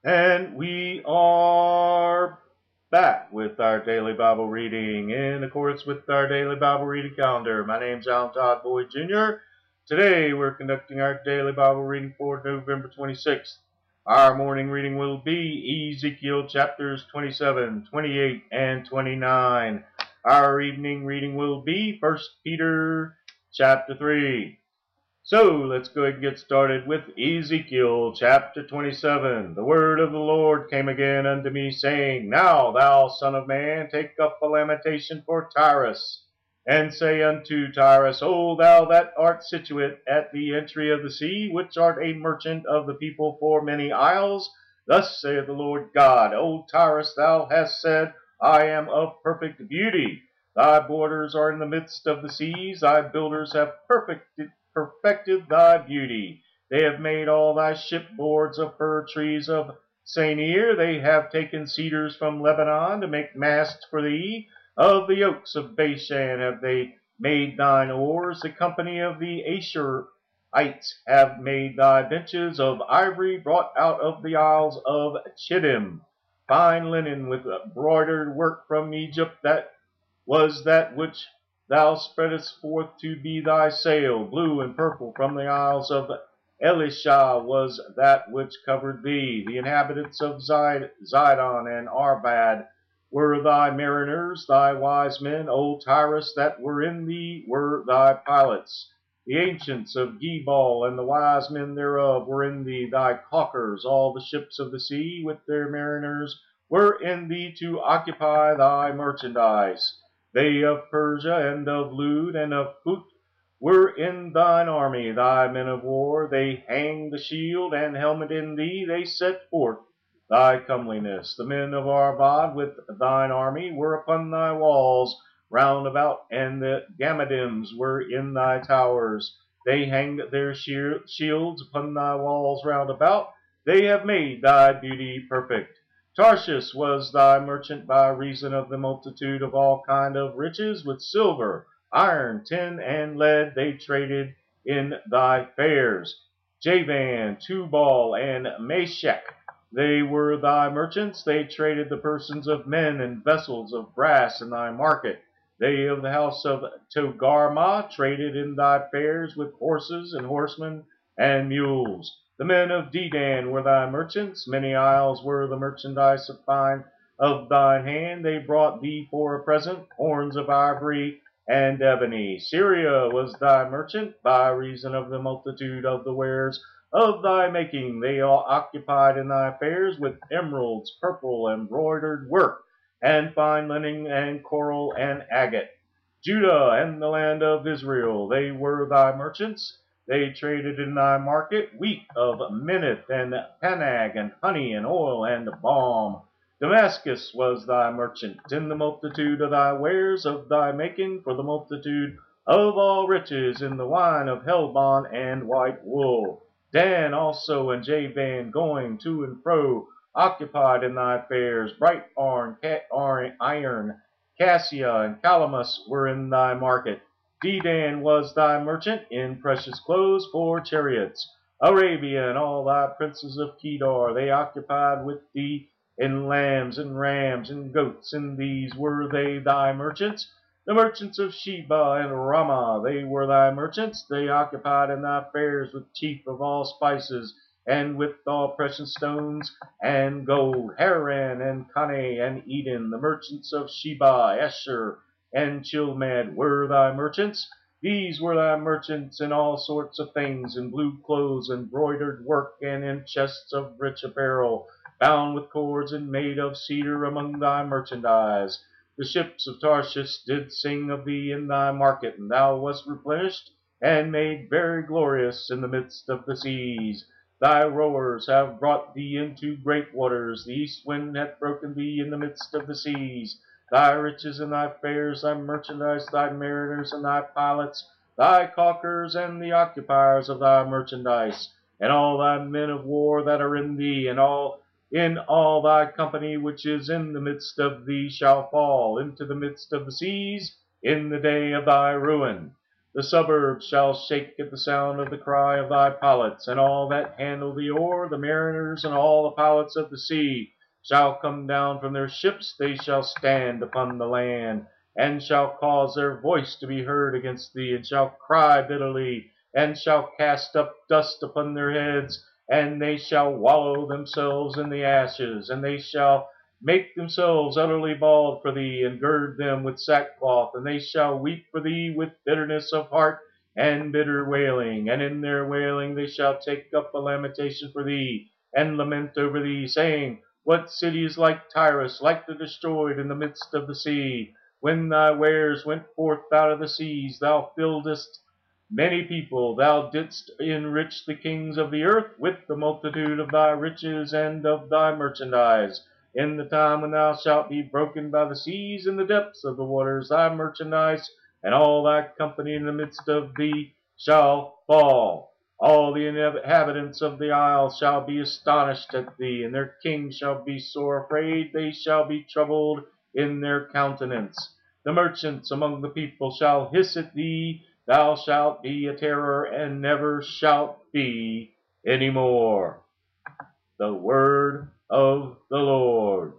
And we are back with our daily Bible reading in accordance with our daily Bible reading calendar. My name's Alan Todd Boyd Jr. Today we're conducting our daily Bible reading for November 26th. Our morning reading will be Ezekiel chapters 27, 28, and 29. Our evening reading will be 1 Peter chapter 3. So let's go ahead and get started with Ezekiel chapter 27. The word of the Lord came again unto me, saying, Now, thou son of man, take up a lamentation for Tyrus, and say unto Tyrus, O thou that art situate at the entry of the sea, which art a merchant of the people for many isles, thus saith the Lord God, O Tyrus, thou hast said, I am of perfect beauty. Thy borders are in the midst of the seas, thy builders have perfected thy beauty. They have made all thy shipboards of fir trees of Senir. They have taken cedars from Lebanon to make masts for thee. Of the oaks of Bashan have they made thine oars. The company of the Asherites have made thy benches of ivory brought out of the isles of Chittim. Fine linen with broidered work from Egypt, that was that which thou spreadest forth to be thy sail. Blue and purple from the isles of Elisha was that which covered thee. The inhabitants of Zidon and Arbad were thy mariners. Thy wise men, O Tyrus, that were in thee were thy pilots. The ancients of Gebal and the wise men thereof were in thee. Thy caulkers, all the ships of the sea with their mariners, were in thee to occupy thy merchandise. They of Persia and of Lud and of Put were in thine army, thy men of war. They hanged the shield and helmet in thee. They set forth thy comeliness. The men of Arvad with thine army were upon thy walls round about, and the Gammadims were in thy towers. They hanged their shields upon thy walls round about. They have made thy beauty perfect. Tarshish was thy merchant by reason of the multitude of all kind of riches, with silver, iron, tin, and lead they traded in thy fairs. Javan, Tubal, and Meshech, they were thy merchants. They traded the persons of men and vessels of brass in thy market. They of the house of Togarmah traded in thy fairs with horses and horsemen and mules. The men of Dedan were thy merchants. Many isles were the merchandise of thine hand. They brought thee for a present horns of ivory and ebony. Syria was thy merchant by reason of the multitude of the wares of thy making. They are occupied in thy fairs with emeralds, purple, embroidered work, and fine linen, and coral, and agate. Judah and the land of Israel, they were thy merchants. They traded in thy market wheat of Minnith and Panag, and honey and oil and balm. Damascus was thy merchant in the multitude of thy wares of thy making, for the multitude of all riches in the wine of Helbon and white wool. Dan also and Javan going to and fro, occupied in thy fairs. Bright iron, Cassia, and Calamus were in thy market. Dedan was thy merchant in precious clothes for chariots. Arabia and all thy princes of Kedar, they occupied with thee in lambs and rams and goats. In these were they thy merchants. The merchants of Sheba and Ramah, they were thy merchants. They occupied in thy fairs with chief of all spices, and with all precious stones and gold. Haran and Caneh and Eden, the merchants of Sheba, Esher, and Chilmad were thy merchants. These were thy merchants in all sorts of things, in blue clothes, embroidered work, and in chests of rich apparel, bound with cords and made of cedar among thy merchandise. The ships of Tarshish did sing of thee in thy market, and thou wast replenished and made very glorious in the midst of the seas. Thy rowers have brought thee into great waters. The east wind hath broken thee in the midst of the seas. Thy riches and thy fairs, thy merchandise, thy mariners and thy pilots, thy caulkers and the occupiers of thy merchandise, and all thy men of war that are in thee, and all thy company which is in the midst of thee shall fall into the midst of the seas in the day of thy ruin. The suburbs shall shake at the sound of the cry of thy pilots, and all that handle the oar, the mariners, and all the pilots of the sea, shall come down from their ships, they shall stand upon the land, and shall cause their voice to be heard against thee, and shall cry bitterly, and shall cast up dust upon their heads, and they shall wallow themselves in the ashes, and they shall make themselves utterly bald for thee, and gird them with sackcloth, and they shall weep for thee with bitterness of heart and bitter wailing, and in their wailing they shall take up a lamentation for thee, and lament over thee, saying, What city is like Tyrus, like the destroyed in the midst of the sea? When thy wares went forth out of the seas, thou filledst many people, thou didst enrich the kings of the earth with the multitude of thy riches and of thy merchandise. In the time when thou shalt be broken by the seas in the depths of the waters, thy merchandise and all thy company in the midst of thee shall fall. All the inhabitants of the isle shall be astonished at thee, and their kings shall be sore afraid, they shall be troubled in their countenance. The merchants among the people shall hiss at thee, thou shalt be a terror, and never shalt be any more. The word of the Lord.